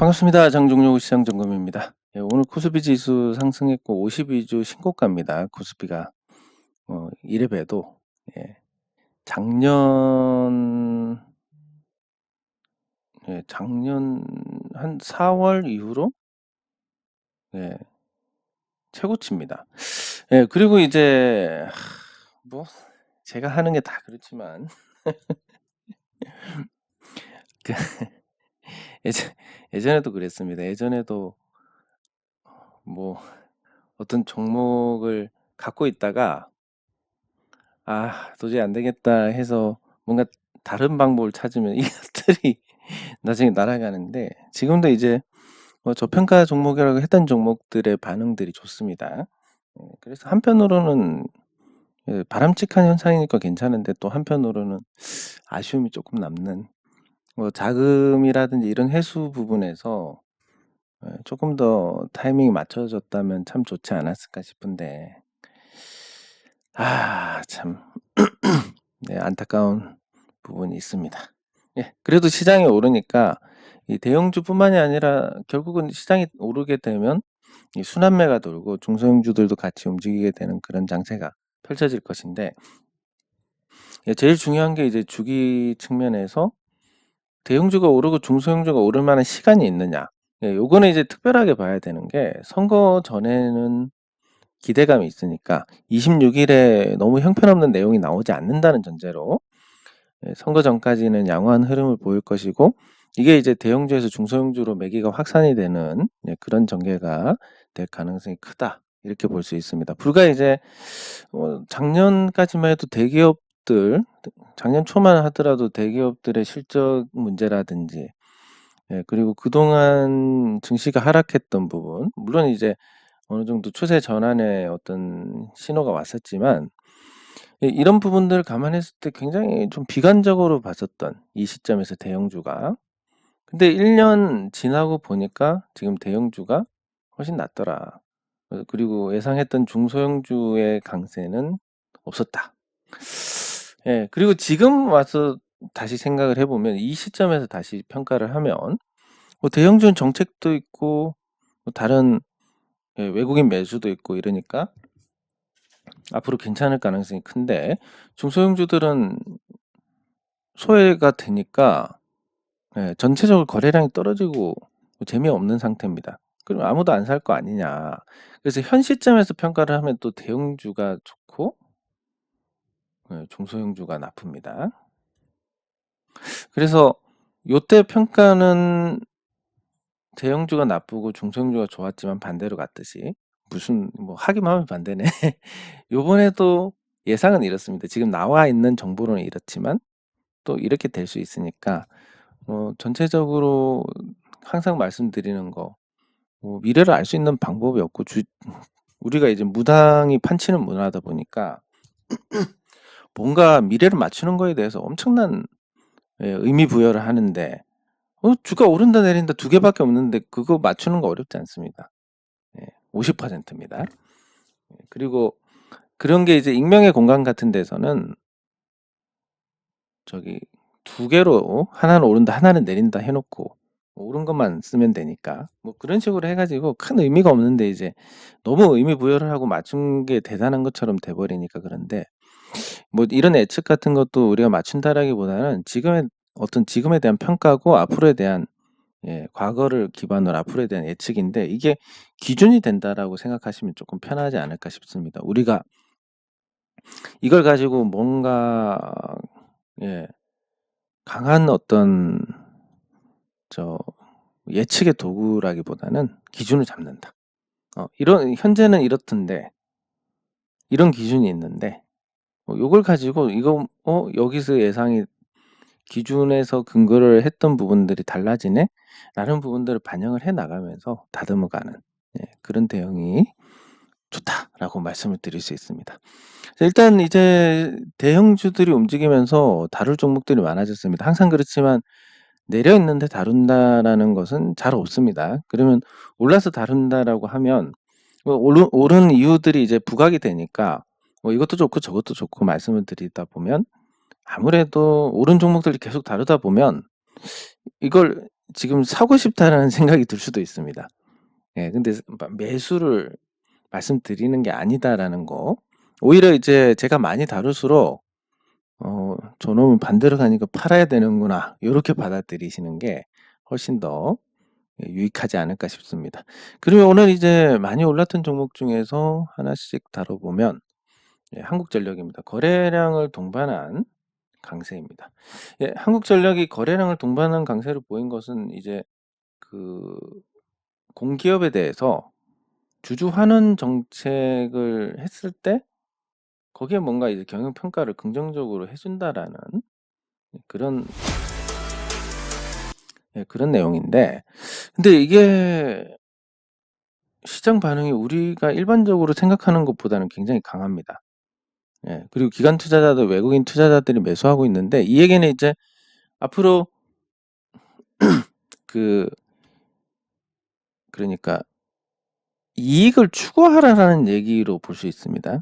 반갑습니다. 장종료 시장점검입니다. 예, 오늘 코스피 지수 상승했고 52주 신고가입니다. 코스피가 1회 도 예, 작년 작년 한 4월 이후로 예, 최고치입니다. 예, 그리고 이제 뭐 제가 하는 게 다 그렇지만 그 예전 예전에도 그랬습니다. 예전에도 뭐 어떤 종목을 갖고 있다가 도저히 안 되겠다 해서 뭔가 다른 방법을 찾으면 이것들이 나중에 날아가는데, 지금도 이제 저평가 종목이라고 했던 종목들의 반응들이 좋습니다. 그래서 한편으로는 바람직한 현상이니까 괜찮은데, 또 한편으로는 아쉬움이 조금 남는, 자금이라든지 이런 회수 부분에서 조금 더 타이밍이 맞춰졌다면 참 좋지 않았을까 싶은데, 참 네, 안타까운 부분이 있습니다. 예, 그래도 시장이 오르니까 이 대형주뿐만이 아니라 결국은 시장이 오르게 되면 이 순환매가 돌고 중소형주들도 같이 움직이게 되는 그런 장세가 펼쳐질 것인데, 예, 제일 중요한 게 이제 주기 측면에서 대형주가 오르고 중소형주가 오를 만한 시간이 있느냐. 예, 요거는 이제 특별하게 봐야 되는 게, 선거 전에는 기대감이 있으니까 26일에 너무 형편없는 내용이 나오지 않는다는 전제로 선거 전까지는 양호한 흐름을 보일 것이고, 이게 이제 대형주에서 중소형주로 매기가 확산이 되는 그런 전개가 될 가능성이 크다, 이렇게 볼 수 있습니다. 불과 이제 작년까지만 해도 대기업들, 작년 초만 하더라도 대기업들의 실적 문제라든지, 그리고 그동안 증시가 하락했던 부분, 물론 이제 어느 정도 추세 전환의 어떤 신호가 왔었지만, 이런 부분들을 감안했을 때 굉장히 좀 비관적으로 봤었던 이 시점에서 대형주가, 근데 1년 지나고 보니까 지금 대형주가 훨씬 낫더라. 그리고 예상했던 중소형주의 강세는 없었다. 예, 그리고 지금 와서 다시 생각을 해보면, 이 시점에서 다시 평가를 하면 대형주는 정책도 있고 다른 외국인 매수도 있고 이러니까 앞으로 괜찮을 가능성이 큰데, 중소형주들은 소외가 되니까 전체적으로 거래량이 떨어지고 재미없는 상태입니다. 그럼 아무도 안 살 거 아니냐. 그래서 현 시점에서 평가를 하면 또 대형주가 좋고 중소형주가 나쁩니다. 그래서 요때 평가는 대형주가 나쁘고 중소형주가 좋았지만 반대로 갔듯이, 무슨 하기만 하면 반대네. 요번에도 예상은 이렇습니다. 지금 나와 있는 정보로는 이렇지만 또 이렇게 될 수 있으니까, 전체적으로 항상 말씀드리는 거, 미래를 알 수 있는 방법이 없고, 우리가 이제 무당이 판치는 문화다 보니까 뭔가 미래를 맞추는 거에 대해서 엄청난 의미 부여를 하는데, 주가 오른다 내린다 두 개밖에 없는데 그거 맞추는 거 어렵지 않습니다. 50%입니다. 그리고 그런 게 이제 익명의 공간 같은 데서는 두 개로 하나는 오른다 하나는 내린다 해놓고 오른 것만 쓰면 되니까, 그런 식으로 해가지고 큰 의미가 없는데 이제 너무 의미 부여를 하고 맞춘 게 대단한 것처럼 돼버리니까. 그런데 이런 예측 같은 것도 우리가 맞춘다라기보다는 지금에 대한 평가고 앞으로에 대한 과거를 기반으로 앞으로에 대한 예측인데, 이게 기준이 된다라고 생각하시면 조금 편하지 않을까 싶습니다. 우리가 이걸 가지고 뭔가 강한 어떤 예측의 도구라기보다는 기준을 잡는다. 현재는 이렇던데 이런 기준이 있는데, 요걸 가지고 여기서 예상이 기준에서 근거를 했던 부분들이 달라지네? 라는 부분들을 반영을 해 나가면서 다듬어가는 그런 대응이 좋다라고 말씀을 드릴 수 있습니다. 일단 이제 대형주들이 움직이면서 다룰 종목들이 많아졌습니다. 항상 그렇지만 내려 있는데 다룬다라는 것은 잘 없습니다. 그러면 올라서 다룬다라고 하면 오른 이유들이 이제 부각이 되니까 이것도 좋고 저것도 좋고 말씀을 드리다 보면, 아무래도 오른 종목들을 계속 다루다 보면 이걸 지금 사고 싶다라는 생각이 들 수도 있습니다. 예, 근데 매수를 말씀드리는 게 아니다라는 거. 오히려 이제 제가 많이 다룰수록 저놈은 반대로 가니까 팔아야 되는구나. 요렇게 받아들이시는 게 훨씬 더 유익하지 않을까 싶습니다. 그러면 오늘 이제 많이 올랐던 종목 중에서 하나씩 다뤄보면 한국전력입니다. 거래량을 동반한 강세입니다. 예, 한국전력이 거래량을 동반한 강세를 보인 것은 이제 그 공기업에 대해서 주주 환원 정책을 했을 때 거기에 뭔가 이제 경영 평가를 긍정적으로 해준다라는 그런 그런 내용인데, 근데 이게 시장 반응이 우리가 일반적으로 생각하는 것보다는 굉장히 강합니다. 예, 그리고 기관 투자자들, 외국인 투자자들이 매수하고 있는데, 이 얘기는 이제 앞으로 그러니까 이익을 추구하라는 얘기로 볼 수 있습니다.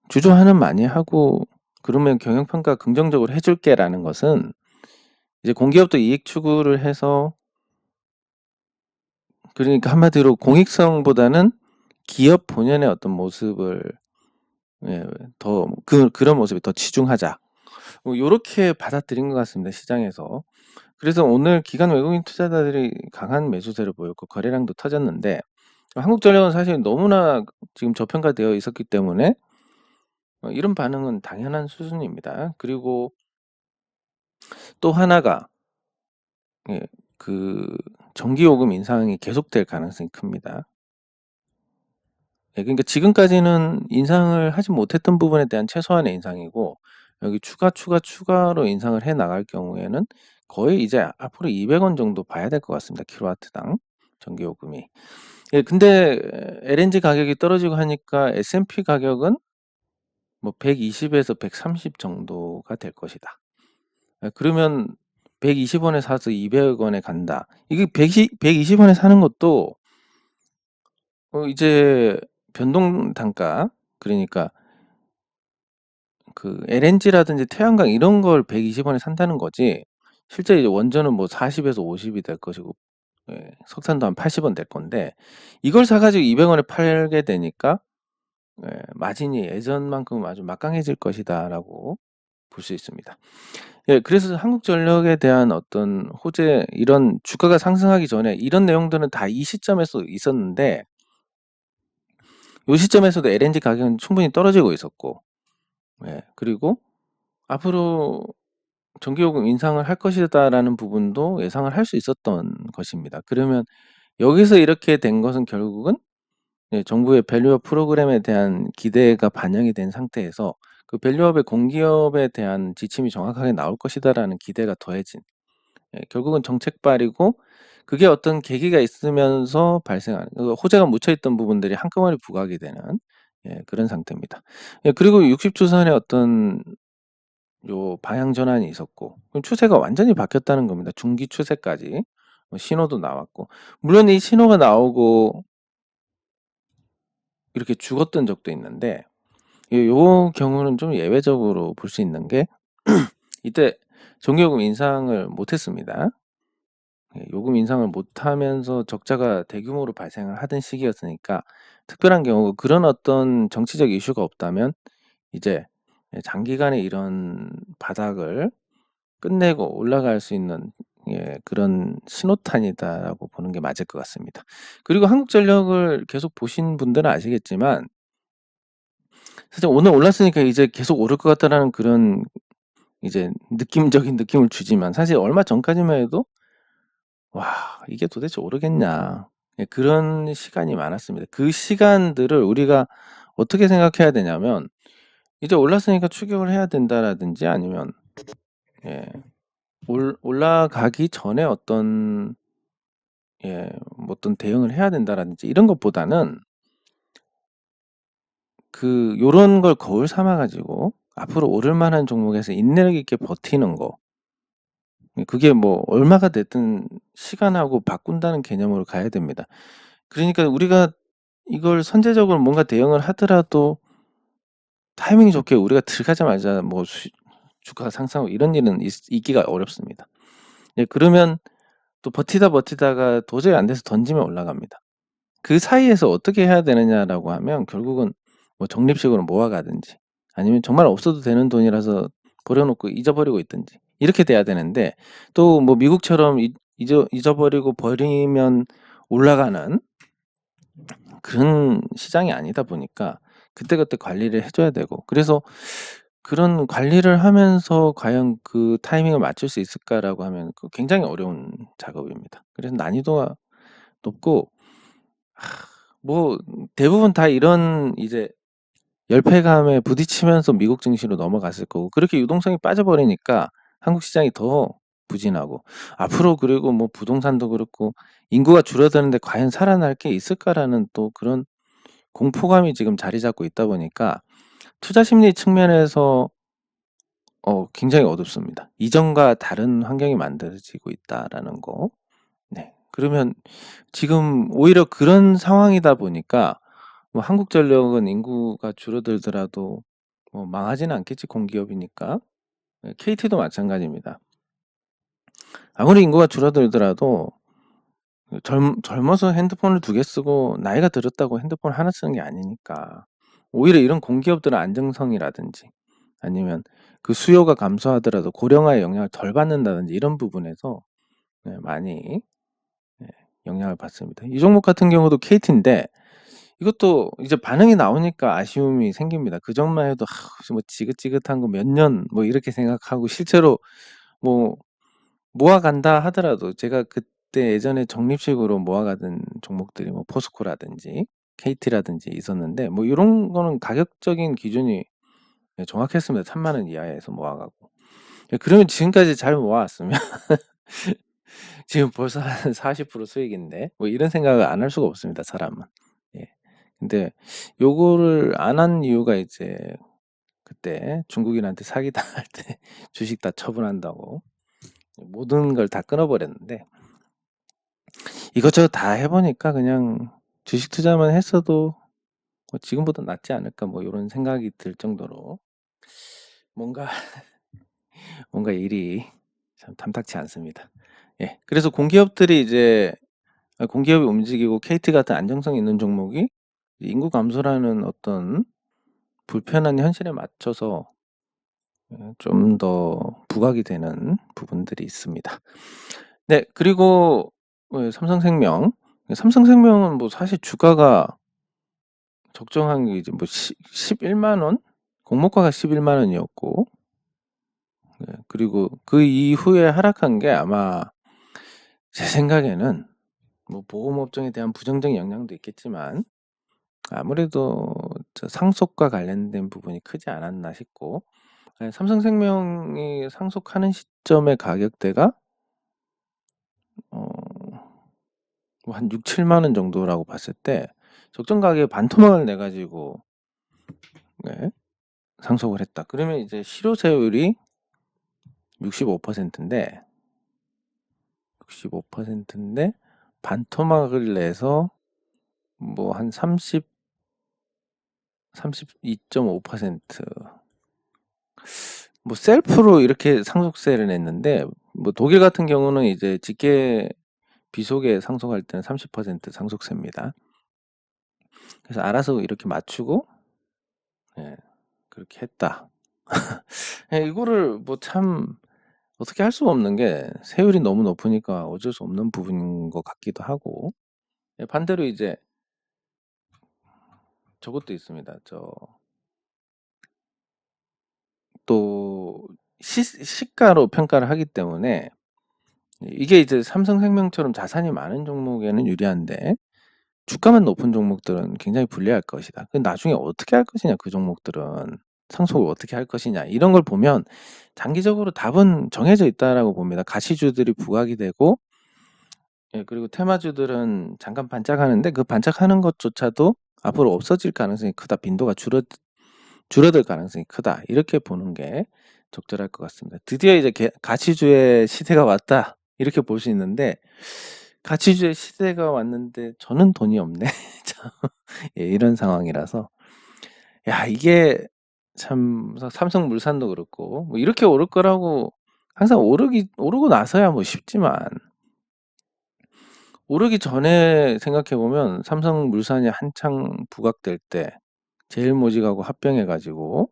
주주 환원 많이 하고 그러면 경영 평가 긍정적으로 해줄게라는 것은 이제 공기업도 이익 추구를 해서, 그러니까 한마디로 공익성보다는 기업 본연의 어떤 모습을 더 그런 모습에 더 치중하자. 요렇게 받아들인 것 같습니다, 시장에서. 그래서 오늘 기관 외국인 투자자들이 강한 매수세를 보였고 거래량도 터졌는데, 한국전력은 사실 너무나 지금 저평가되어 있었기 때문에 이런 반응은 당연한 수준입니다. 그리고 또 하나가 그 전기요금 인상이 계속될 가능성이 큽니다. 그러니까 지금까지는 인상을 하지 못했던 부분에 대한 최소한의 인상이고, 여기 추가로 인상을 해 나갈 경우에는 거의 이제 앞으로 200원 정도 봐야 될 것 같습니다. 킬로와트당 전기요금이. 예, 근데 LNG 가격이 떨어지고 하니까 S&P 가격은 뭐 120에서 130 정도가 될 것이다. 그러면 120원에 사서 200원에 간다. 이게 120원에 사는 것도 이제 변동 단가, 그러니까 그 LNG라든지 태양광 이런 걸 120원에 산다는 거지, 실제 이제 원전은 뭐 40에서 50이 될 것이고, 석탄도 한 80원 될 건데, 이걸 사가지고 200원에 팔게 되니까 마진이 예전만큼 아주 막강해질 것이다라고 볼 수 있습니다. 예, 그래서 한국전력에 대한 어떤 호재, 이런 주가가 상승하기 전에 이런 내용들은 다 이 시점에서 있었는데, 이 시점에서도 LNG 가격은 충분히 떨어지고 있었고, 그리고 앞으로 전기요금 인상을 할 것이다라는 부분도 예상을 할 수 있었던 것입니다. 그러면 여기서 이렇게 된 것은 결국은 정부의 밸류업 프로그램에 대한 기대가 반영이 된 상태에서 그 밸류업의 공기업에 대한 지침이 정확하게 나올 것이다라는 기대가 더해진, 결국은 정책발이고, 그게 어떤 계기가 있으면서 발생하는 호재가 묻혀있던 부분들이 한꺼번에 부각이 되는 그런 상태입니다. 그리고 60주선의 어떤 요 방향 전환이 있었고, 그럼 추세가 완전히 바뀌었다는 겁니다. 중기 추세까지 신호도 나왔고, 물론 이 신호가 나오고 이렇게 죽었던 적도 있는데, 요 경우는 좀 예외적으로 볼 수 있는 게 이때 전기요금 인상을 못했습니다. 요금 인상을 못하면서 적자가 대규모로 발생을 하던 시기였으니까 특별한 경우고, 그런 어떤 정치적 이슈가 없다면 이제 장기간의 이런 바닥을 끝내고 올라갈 수 있는 그런 신호탄이다라고 보는 게 맞을 것 같습니다. 그리고 한국전력을 계속 보신 분들은 아시겠지만, 사실 오늘 올랐으니까 이제 계속 오를 것 같다라는 그런 이제 느낌적인 느낌을 주지만, 사실 얼마 전까지만 해도 와, 이게 도대체 오르겠냐, 그런 시간이 많았습니다. 그 시간들을 우리가 어떻게 생각해야 되냐면, 이제 올랐으니까 추격을 해야 된다라든지, 아니면 올라가기 전에 어떤 뭐 어떤 대응을 해야 된다라든지, 이런 것보다는 요런 걸 거울 삼아 가지고 앞으로 오를 만한 종목에서 인내력 있게 버티는 거, 그게 뭐 얼마가 됐든 시간하고 바꾼다는 개념으로 가야 됩니다. 그러니까 우리가 이걸 선제적으로 뭔가 대응을 하더라도 타이밍이 좋게 우리가 들어가자마자 뭐 주가가 상승하고 이런 일은 있기가 어렵습니다. 그러면 또 버티다가 도저히 안 돼서 던지면 올라갑니다. 그 사이에서 어떻게 해야 되느냐라고 하면 결국은 뭐 적립식으로 모아가든지 아니면 정말 없어도 되는 돈이라서 버려놓고 잊어버리고 있든지 이렇게 돼야 되는데 또 뭐 미국처럼 잊어버리고 버리면 올라가는 그런 시장이 아니다 보니까 그때그때 관리를 해줘야 되고 그래서 그런 관리를 하면서 과연 그 타이밍을 맞출 수 있을까라고 하면 굉장히 어려운 작업입니다. 그래서 난이도가 높고 뭐 대부분 다 이런 이제 열패감에 부딪히면서 미국 증시로 넘어갔을 거고 그렇게 유동성이 빠져버리니까 한국 시장이 더 부진하고 앞으로 그리고 뭐 부동산도 그렇고 인구가 줄어드는데 과연 살아날 게 있을까라는 또 그런 공포감이 지금 자리 잡고 있다 보니까 투자 심리 측면에서 굉장히 어둡습니다. 이전과 다른 환경이 만들어지고 있다라는 거. 네. 그러면 지금 오히려 그런 상황이다 보니까 뭐 한국전력은 인구가 줄어들더라도 뭐 망하지는 않겠지 공기업이니까. 네, KT도 마찬가지입니다. 아무리 인구가 줄어들더라도 젊어서 핸드폰을 2개 쓰고 나이가 들었다고 핸드폰 하나 쓰는 게 아니니까 오히려 이런 공기업들은 안정성이라든지 아니면 그 수요가 감소하더라도 고령화의 영향을 덜 받는다든지 이런 부분에서 네, 많이 영향을 받습니다. 이 종목 같은 경우도 KT인데 이것도 이제 반응이 나오니까 아쉬움이 생깁니다. 그 전만 해도 뭐 지긋지긋한 거 몇 년 뭐 이렇게 생각하고 실제로 뭐 모아간다 하더라도 제가 그때 예전에 적립식으로 모아가던 종목들이 뭐 포스코라든지 KT라든지 있었는데 뭐 이런 거는 가격적인 기준이 정확했습니다. 3만 원 이하에서 모아가고 그러면 지금까지 잘 모아왔으면 지금 벌써 한 40% 수익인데 뭐 이런 생각을 안 할 수가 없습니다. 사람은. 예. 근데 요거를 안 한 이유가 이제 그때 중국인한테 사기당할 때 주식 다 처분한다고 모든 걸 다 끊어버렸는데 이것저것 다 해보니까 그냥 주식 투자만 했어도 뭐 지금보다 낫지 않을까 뭐 이런 생각이 들 정도로 뭔가 일이 참 탐탁치 않습니다. 예. 그래서 공기업들이 이제 공기업이 움직이고 KT 같은 안정성 있는 종목이 인구 감소라는 어떤 불편한 현실에 맞춰서 좀 더 부각이 되는 부분들이 있습니다. 네, 그리고 삼성생명은 뭐 사실 주가가 적정한 게 이제 뭐 11만 원? 공모가가 11만 원이었고 그리고 그 이후에 하락한 게 아마 제 생각에는 뭐 보험업종에 대한 부정적인 영향도 있겠지만 아무래도 상속과 관련된 부분이 크지 않았나 싶고 삼성생명이 상속하는 시점의 가격대가 한 6, 7만 원 정도라고 봤을 때 적정 가격에 반토막을 내 가지고 네, 상속을 했다. 그러면 이제 실효세율이 65%인데 반토막을 내서 뭐 한 32.5% 뭐 셀프로 이렇게 상속세를 냈는데 뭐 독일 같은 경우는 이제 직계 비속에 상속할 때는 30% 상속세입니다. 그래서 알아서 이렇게 맞추고 그렇게 했다. 이거를 뭐 참 어떻게 할 수가 없는 게 세율이 너무 높으니까 어쩔 수 없는 부분인 것 같기도 하고 반대로 이제 저것도 있습니다. 또 시가로 평가를 하기 때문에 이게 이제 삼성생명처럼 자산이 많은 종목에는 유리한데 주가만 높은 종목들은 굉장히 불리할 것이다. 그 나중에 어떻게 할 것이냐 그 종목들은 상속을 어떻게 할 것이냐 이런 걸 보면 장기적으로 답은 정해져 있다라고 봅니다. 가치주들이 부각이 되고 그리고 테마주들은 잠깐 반짝하는데 그 반짝하는 것조차도 앞으로 없어질 가능성이 크다. 빈도가 줄어들 가능성이 크다. 이렇게 보는 게 적절할 것 같습니다. 드디어 이제 가치주의 시대가 왔다. 이렇게 볼 수 있는데 가치주의 시대가 왔는데 저는 돈이 없네. 이런 상황이라서 야 이게 참 삼성물산도 그렇고 뭐 이렇게 오를 거라고 항상 오르고 나서야 뭐 쉽지만 오르기 전에 생각해 보면 삼성물산이 한창 부각될 때 제일모직하고 합병해 가지고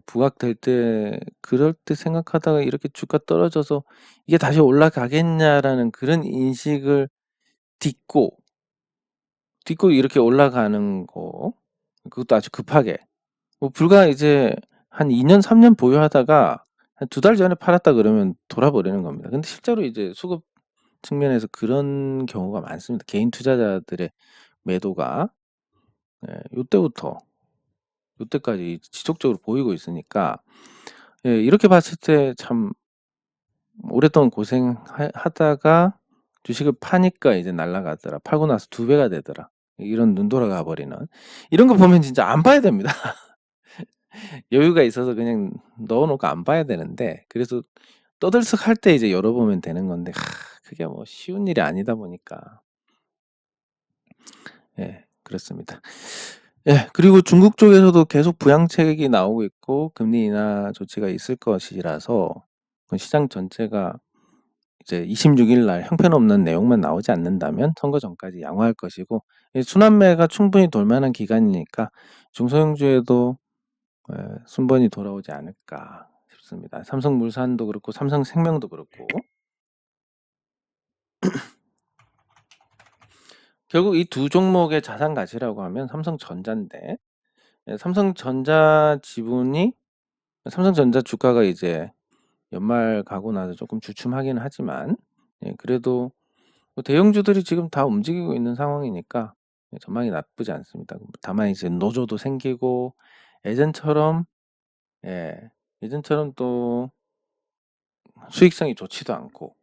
부각될 때 그럴 때 생각하다가 이렇게 주가 떨어져서 '이게 다시 올라가겠냐.'라는 그런 인식을 딛고 이렇게 올라가는 거, 그것도 아주 급하게 불과 이제 한 2 년 3년 보유하다가 한 2달 전에 팔았다 그러면 돌아버리는 겁니다. 근데 실제로 이제 수급 측면에서 그런 경우가 많습니다. 개인 투자자들의 매도가 요때부터 요때까지 지속적으로 보이고 있으니까 이렇게 봤을 때 참 오랫동안 고생하다가 주식을 파니까 이제 날아가더라. 팔고 나서 2배가 되더라. 이런 눈 돌아가 버리는 이런 거 보면 진짜 안 봐야 됩니다. 여유가 있어서 그냥 넣어 놓고 안 봐야 되는데, 그래서 떠들썩할 때 이제 열어보면 되는 건데 그게 뭐 쉬운 일이 아니다 보니까 그렇습니다. 그리고 중국 쪽에서도 계속 부양책이 나오고 있고 금리 인하 조치가 있을 것이라서 시장 전체가 이제 26일 날 형편없는 내용만 나오지 않는다면 선거 전까지 양호할 것이고, 순환매가 충분히 돌 만한 기간이니까 중소형주에도 순번이 돌아오지 않을까 싶습니다. 삼성물산도 그렇고 삼성생명도 그렇고 결국 이 두 종목의 자산 가치라고 하면 삼성전자인데, 삼성전자 지분이 삼성전자 주가가 이제 연말 가고 나서 조금 주춤하기는 하지만 그래도 대형주들이 지금 다 움직이고 있는 상황이니까 전망이 나쁘지 않습니다. 다만 이제 노조도 생기고 예전처럼 예전처럼 또 수익성이 좋지도 않고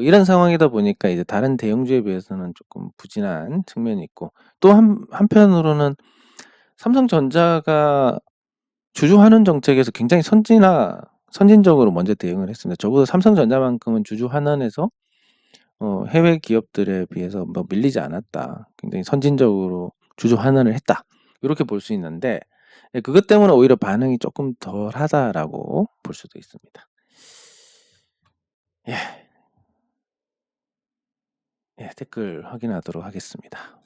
이런 상황이다 보니까 이제 다른 대형주에 비해서는 조금 부진한 측면이 있고, 또 한편으로는 삼성전자가 주주환원 정책에서 굉장히 선진적으로 먼저 대응을 했습니다. 적어도 삼성전자만큼은 주주환원에서 해외 기업들에 비해서 뭐 밀리지 않았다. 굉장히 선진적으로 주주환원을 했다. 이렇게 볼 수 있는데 그것 때문에 오히려 반응이 조금 덜하다라고 볼 수도 있습니다. 댓글 확인하도록 하겠습니다.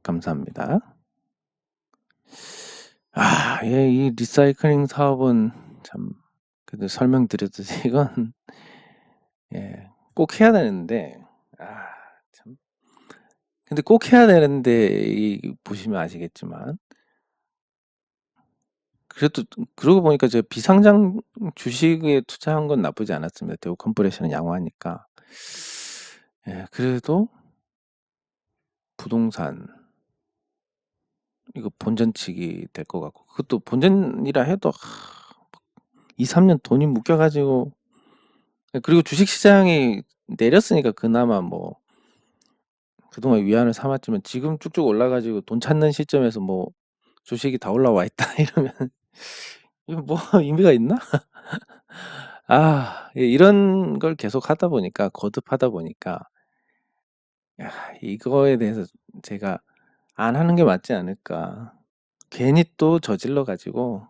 감사합니다. 이 리사이클링 사업은 참 그래도 설명드렸듯이 이건 꼭 해야 되는데 참 근데 꼭 해야 되는데 보시면 아시겠지만 그래도 그러고 보니까 제가 비상장 주식에 투자한 건 나쁘지 않았습니다. 대우 컴프레션은 양호하니까. 그래도 부동산 이거 본전치기 될 것 같고, 그것도 본전이라 해도 2, 3년 돈이 묶여 가지고, 그리고 주식 시장이 내렸으니까 그나마 뭐 그동안 위안을 삼았지만 지금 쭉쭉 올라 가지고 돈 찾는 시점에서 뭐 주식이 다 올라와 있다 이러면 이거 뭐 의미가 있나? 이런 걸 계속 하다 보니까 거듭하다 보니까 이거에 대해서 제가 안 하는 게 맞지 않을까. 괜히 또 저질러 가지고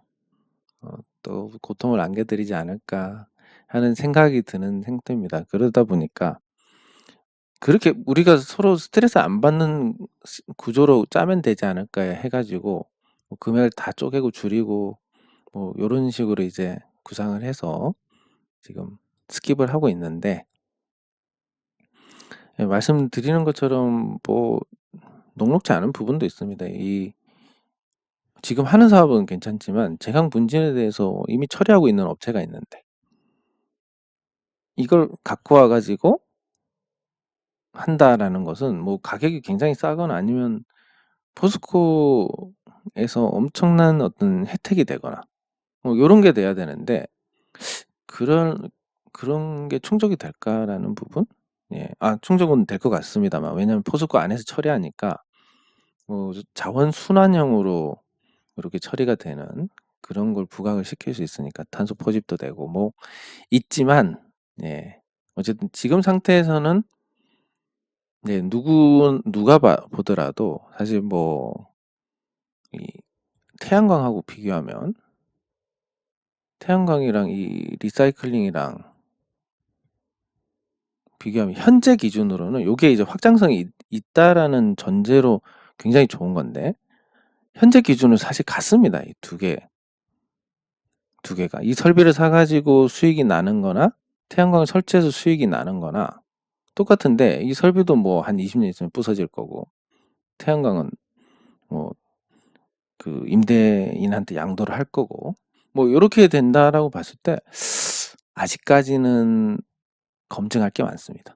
또 고통을 안겨 드리지 않을까 하는 생각이 드는 상태입니다. 그러다 보니까 그렇게 우리가 서로 스트레스 안 받는 구조로 짜면 되지 않을까 해 가지고 금액을 다 쪼개고 줄이고 뭐 요런 식으로 이제 구상을 해서 지금 스킵을 하고 있는데, 말씀드리는 것처럼 뭐 녹록지 않은 부분도 있습니다. 지금 하는 사업은 괜찮지만 재강 분진에 대해서 이미 처리하고 있는 업체가 있는데 이걸 갖고 와 가지고 한다라는 것은 뭐 가격이 굉장히 싸거나 아니면 포스코에서 엄청난 어떤 혜택이 되거나 요런 게 돼야 되는데 그런 게 충족이 될까라는 부분? 충족은 될 것 같습니다만, 왜냐면 포스코 안에서 처리하니까 자원 순환형으로 이렇게 처리가 되는 그런 걸 부각을 시킬 수 있으니까 탄소 포집도 되고 뭐 있지만, 어쨌든 지금 상태에서는 누가 보더라도 사실 뭐 이 태양광하고 비교하면 태양광이랑 이 리사이클링이랑 비교하면 현재 기준으로는 요게 이제 확장성이 있다라는 전제로 굉장히 좋은 건데 현재 기준은 사실 같습니다. 이 두 개가. 이 설비를 사가지고 수익이 나는 거나 태양광을 설치해서 수익이 나는 거나 똑같은데 이 설비도 뭐 한 20년 있으면 부서질 거고 태양광은 뭐 그 임대인한테 양도를 할 거고 뭐 요렇게 된다라고 봤을 때 아직까지는 검증할 게 많습니다.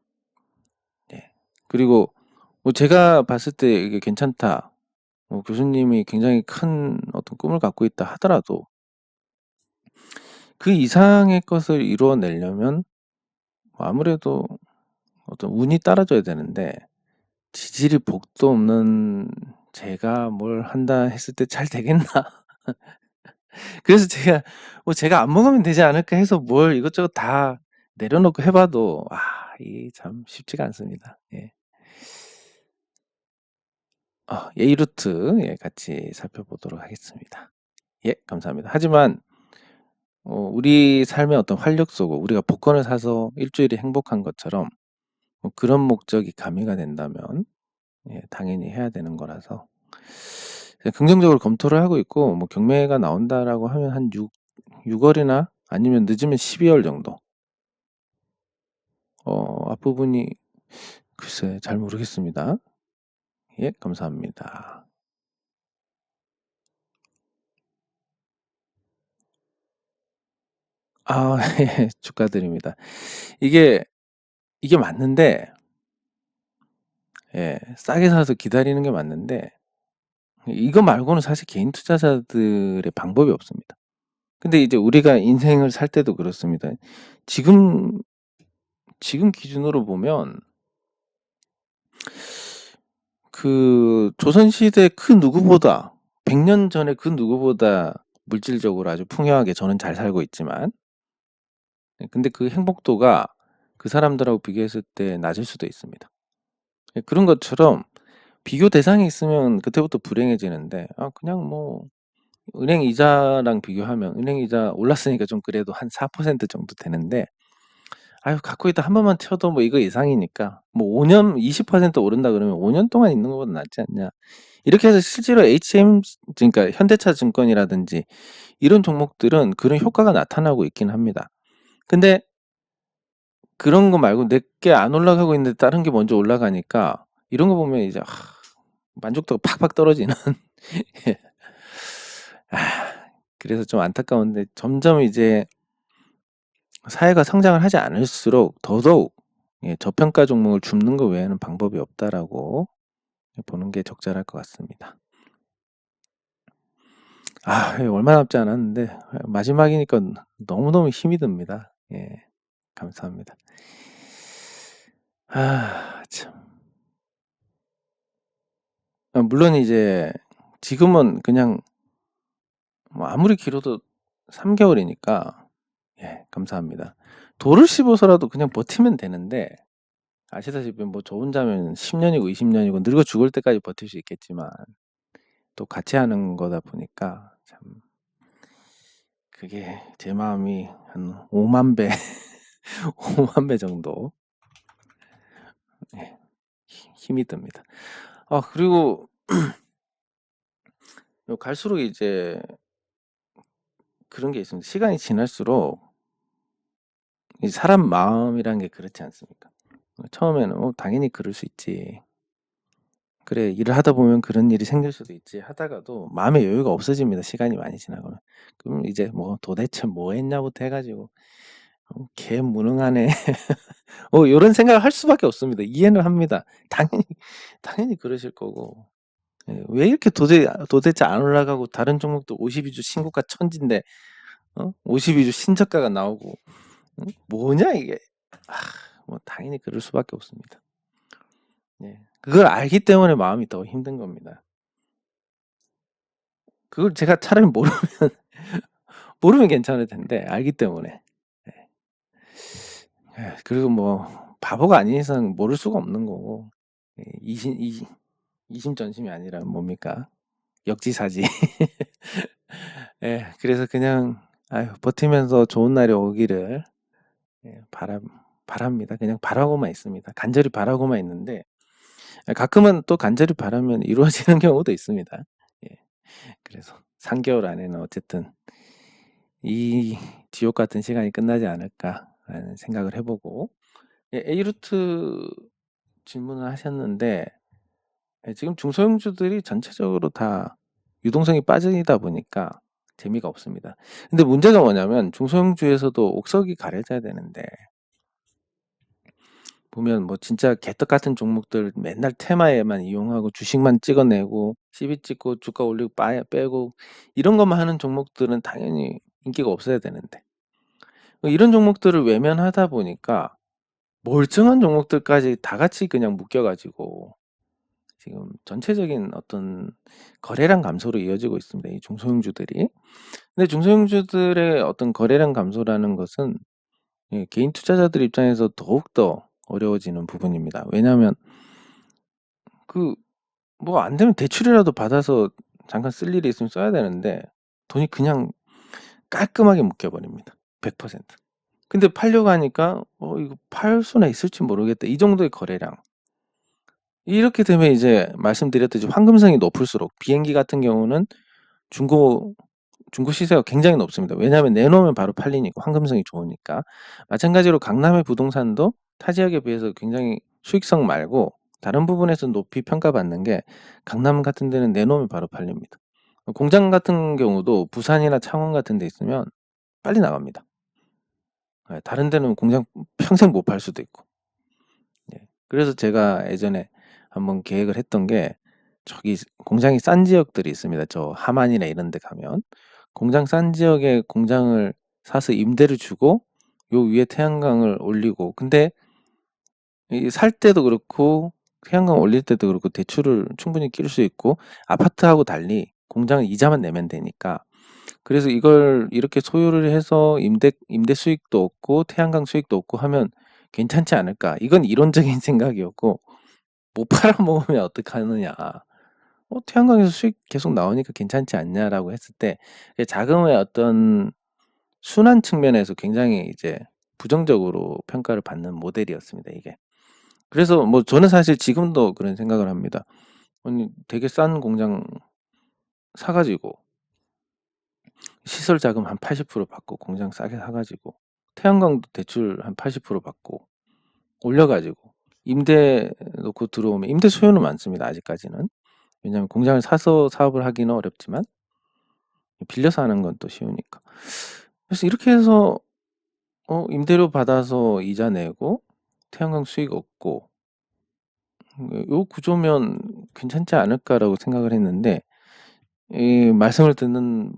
예. 그리고 뭐 제가 봤을 때 이게 괜찮다. 뭐 교수님이 굉장히 큰 어떤 꿈을 갖고 있다 하더라도 그 이상의 것을 이루어내려면 아무래도 어떤 운이 따라줘야 되는데 지질이 복도 없는 제가 뭘 한다 했을 때 잘 되겠나? 그래서 제가 안 먹으면 되지 않을까 해서 뭘 이것저것 다 내려놓고 해봐도 이게 참 쉽지가 않습니다. 예. 예이루트 같이 살펴보도록 하겠습니다. 예, 감사합니다. 하지만 우리 삶의 어떤 활력소고 우리가 복권을 사서 일주일이 행복한 것처럼 뭐 그런 목적이 가미가 된다면 당연히 해야 되는 거라서 긍정적으로 검토를 하고 있고 뭐 경매가 나온다라고 하면 한 6월이나 아니면 늦으면 12월 정도. 앞부분이 글쎄 잘 모르겠습니다. 예, 감사합니다. 예, 축하드립니다. 이게 맞는데 예, 싸게 사서 기다리는 게 맞는데 이거 말고는 사실 개인 투자자들의 방법이 없습니다. 근데 이제 우리가 인생을 살 때도 그렇습니다. 지금 기준으로 보면 그 조선시대 그 누구보다 100년 전에 그 누구보다 물질적으로 아주 풍요하게 저는 잘 살고 있지만 근데 그 행복도가 그 사람들하고 비교했을 때 낮을 수도 있습니다. 그런 것처럼 비교 대상이 있으면 그때부터 불행해지는데 그냥 뭐 은행 이자랑 비교하면 은행 이자 올랐으니까 좀 그래도 한 4% 정도 되는데 갖고 있다 한 번만 튀어도 뭐 이거 이상이니까 뭐 5년 20% 오른다 그러면 5년 동안 있는 것보다 낫지 않냐. 이렇게 해서 실제로 그러니까 현대차 증권이라든지 이런 종목들은 그런 효과가 나타나고 있긴 합니다. 근데 그런 거 말고 내게 안 올라가고 있는데 다른 게 먼저 올라가니까 이런 거 보면 이제 만족도가 팍팍 떨어지는 예. 그래서 좀 안타까운데 점점 이제 사회가 성장을 하지 않을수록 더더욱 저평가 종목을 줍는 것 외에는 방법이 없다라고 보는 게 적절할 것 같습니다. 얼마 남지 않았는데 마지막이니까 너무너무 힘이 듭니다. 예, 감사합니다. 참. 물론 이제 지금은 그냥 뭐 아무리 길어도 3개월이니까 예, 감사합니다. 돌을 씹어서라도 그냥 버티면 되는데 아시다시피 뭐 저 혼자면 10년이고 20년이고 늙어 죽을 때까지 버틸 수 있겠지만 또 같이 하는 거다 보니까 참 그게 제 마음이 한 5만 배 5만 배 정도 예, 힘이 듭니다. 그리고 갈수록 이제 그런 게 있습니다. 시간이 지날수록 이 사람 마음이란 게 그렇지 않습니까? 처음에는 당연히 그럴 수 있지. 그래, 일을 하다 보면 그런 일이 생길 수도 있지 하다가도 마음의 여유가 없어집니다. 시간이 많이 지나고는. 그럼 이제 뭐 도대체 뭐 했냐부터 해가지고 개 무능하네. 요런 생각을 할 수밖에 없습니다. 이해는 합니다. 당연히 그러실 거고. 예, 왜 이렇게 도대체 안 올라가고 다른 종목도 52주 신고가 천진데 52주 신저가가 나오고 뭐냐 이게. 뭐 당연히 그럴 수밖에 없습니다. 예. 그걸 알기 때문에 마음이 더 힘든 겁니다. 그걸 제가 차라리 모르면 괜찮을 텐데 알기 때문에. 예. 그리고 뭐 바보가 아닌 이상 모를 수가 없는 거고. 이심전심이 아니라 뭡니까? 역지사지. 예, 그래서 그냥 아유, 버티면서 좋은 날이 오기를 예, 바랍니다. 그냥 바라고만 있습니다. 간절히 바라고만 있는데 가끔은 또 간절히 바라면 이루어지는 경우도 있습니다. 예, 그래서 3개월 안에는 어쨌든 이 지옥 같은 시간이 끝나지 않을까라는 생각을 해보고 예, A루트 질문을 하셨는데 지금 중소형주들이 전체적으로 다 유동성이 빠지다 보니까 재미가 없습니다. 근데 문제가 뭐냐면 중소형주에서도 옥석이 가려져야 되는데 보면 뭐 진짜 개떡 같은 종목들 맨날 테마에만 이용하고 주식만 찍어내고 시비 찍고 주가 올리고 빼고 이런 것만 하는 종목들은 당연히 인기가 없어야 되는데 이런 종목들을 외면하다 보니까 멀쩡한 종목들까지 다 같이 그냥 묶여가지고 지금 전체적인 어떤 거래량 감소로 이어지고 있습니다. 이 중소형주들이. 근데 중소형주들의 어떤 거래량 감소라는 것은 개인 투자자들 입장에서 더욱더 어려워지는 부분입니다. 왜냐하면 그 뭐 안 되면 대출이라도 받아서 잠깐 쓸 일이 있으면 써야 되는데 돈이 그냥 깔끔하게 묶여버립니다. 100%. 근데 팔려고 하니까 이거 팔 수나 있을지 모르겠다. 이 정도의 거래량. 이렇게 되면 이제 말씀드렸듯이 황금성이 높을수록 비행기 같은 경우는 중고 시세가 굉장히 높습니다. 왜냐하면 내놓으면 바로 팔리니까 황금성이 좋으니까. 마찬가지로 강남의 부동산도 타 지역에 비해서 굉장히 수익성 말고 다른 부분에서 높이 평가받는 게 강남 같은 데는 내놓으면 바로 팔립니다. 공장 같은 경우도 부산이나 창원 같은 데 있으면 빨리 나갑니다. 다른 데는 공장 평생 못 팔 수도 있고. 그래서 제가 예전에 한번 계획을 했던 게 저기 공장이 싼 지역들이 있습니다. 저 함안이나 이런 데 가면 공장 싼 지역에 공장을 사서 임대를 주고 요 위에 태양광을 올리고 근데 살 때도 그렇고 태양광 올릴 때도 그렇고 대출을 충분히 낄 수 있고 아파트하고 달리 공장은 이자만 내면 되니까 그래서 이걸 이렇게 소유를 해서 임대 수익도 얻고 태양광 수익도 얻고 하면 괜찮지 않을까? 이건 이론적인 생각이었고 못 팔아먹으면 어떡하느냐. 태양광에서 수익 계속 나오니까 괜찮지 않냐라고 했을 때 자금의 어떤 순환 측면에서 굉장히 이제 부정적으로 평가를 받는 모델이었습니다, 이게. 그래서 뭐 저는 사실 지금도 그런 생각을 합니다. 아니, 되게 싼 공장 사가지고 시설 자금 한 80% 받고 공장 싸게 사가지고 태양광도 대출 한 80% 받고 올려가지고 임대 놓고 들어오면 임대 수요는 많습니다, 아직까지는. 왜냐하면 공장을 사서 사업을 하기는 어렵지만 빌려서 하는 건 또 쉬우니까. 그래서 이렇게 해서 임대료 받아서 이자 내고 태양광 수익 얻고 요 구조면 괜찮지 않을까라고 생각을 했는데 이 말씀을 듣는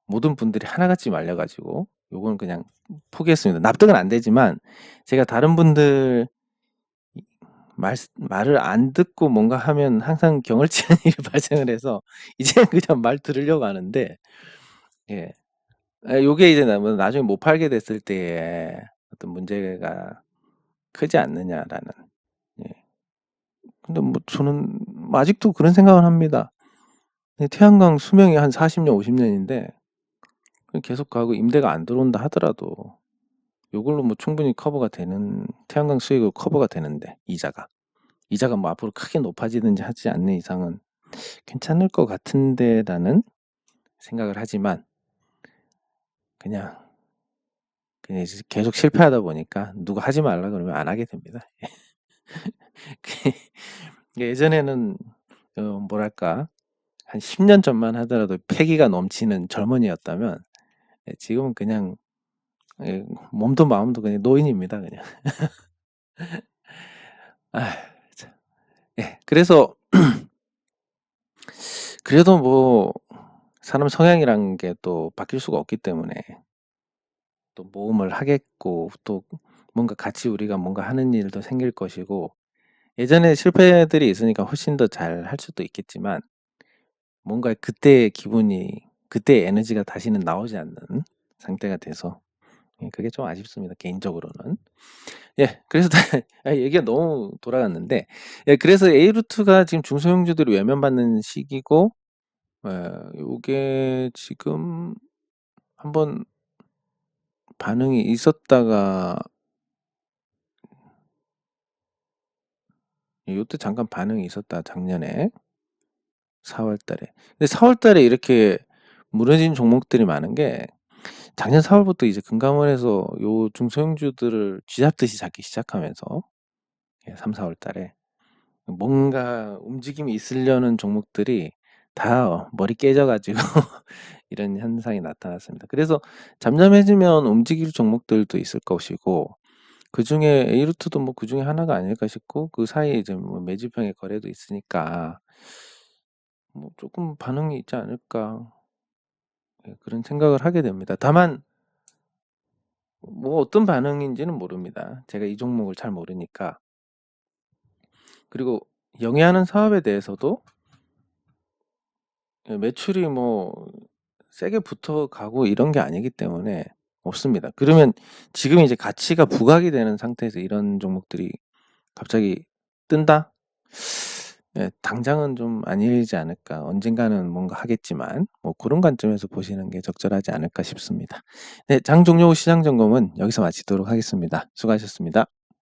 모든 분들이 하나같이 말려가지고 요건 그냥 포기했습니다. 납득은 안 되지만 제가 다른 분들 말을 안 듣고 뭔가 하면 항상 경을치는 일이 발생을 해서 이제는 그냥 말 들으려고 하는데 예. 요게 이제 나중에 못 팔게 됐을 때에 어떤 문제가 크지 않느냐라는. 예. 근데 뭐 저는 아직도 그런 생각을 합니다. 태양광 수명이 한 40년, 50년인데 계속 가고 임대가 안 들어온다 하더라도 요걸로 뭐 충분히 커버가 되는 태양광 수익으로 커버가 되는데 이자가 뭐 앞으로 크게 높아지든지 하지 않는 이상은 괜찮을 것 같은데라는 생각을 하지만 그냥 이제 계속 실패하다 보니까 누가 하지 말라 그러면 안 하게 됩니다. 예전에는 뭐랄까 한 10년 전만 하더라도 패기가 넘치는 젊은이였다면 지금은 그냥 몸도 마음도 그냥 노인입니다. 그냥. 아, 참. 예, 그래서 그래도 뭐 사람 성향이란 게 또 바뀔 수가 없기 때문에 또 모험을 하겠고 또 뭔가 같이 우리가 뭔가 하는 일도 생길 것이고 예전에 실패들이 있으니까 훨씬 더 잘 할 수도 있겠지만 뭔가 그때의 기분이 그때의 에너지가 다시는 나오지 않는 상태가 돼서 그게 좀 아쉽습니다. 개인적으로는. 예, 그래서 얘기가 너무 돌아갔는데 예, 그래서 A루트가 지금 중소형주들이 외면받는 시기고 요게 지금 한번 반응이 있었다가 요때 잠깐 반응이 있었다 작년에 4월 달에. 근데 4월 달에 이렇게 무너진 종목들이 많은 게 작년 4월부터 이제 금감원에서 요 중소형주들을 쥐잡듯이 잡기 시작하면서 3, 4월 달에 뭔가 움직임이 있으려는 종목들이 다 머리 깨져가지고 이런 현상이 나타났습니다. 그래서 잠잠해지면 움직일 종목들도 있을 것이고 그중에 A루트도 뭐 그중에 하나가 아닐까 싶고 그 사이에 이제 뭐 매집형의 거래도 있으니까 뭐 조금 반응이 있지 않을까 그런 생각을 하게 됩니다. 다만 뭐 어떤 반응인지는 모릅니다. 제가 이 종목을 잘 모르니까. 그리고 영위하는 사업에 대해서도 매출이 뭐 세게 붙어가고 이런 게 아니기 때문에 없습니다. 그러면 지금 이제 가치가 부각이 되는 상태에서 이런 종목들이 갑자기 뜬다? 예, 당장은 좀 아니지 않을까. 언젠가는 뭔가 하겠지만 뭐 그런 관점에서 보시는 게 적절하지 않을까 싶습니다. 네, 장 종료 후 시장 점검은 여기서 마치도록 하겠습니다. 수고하셨습니다.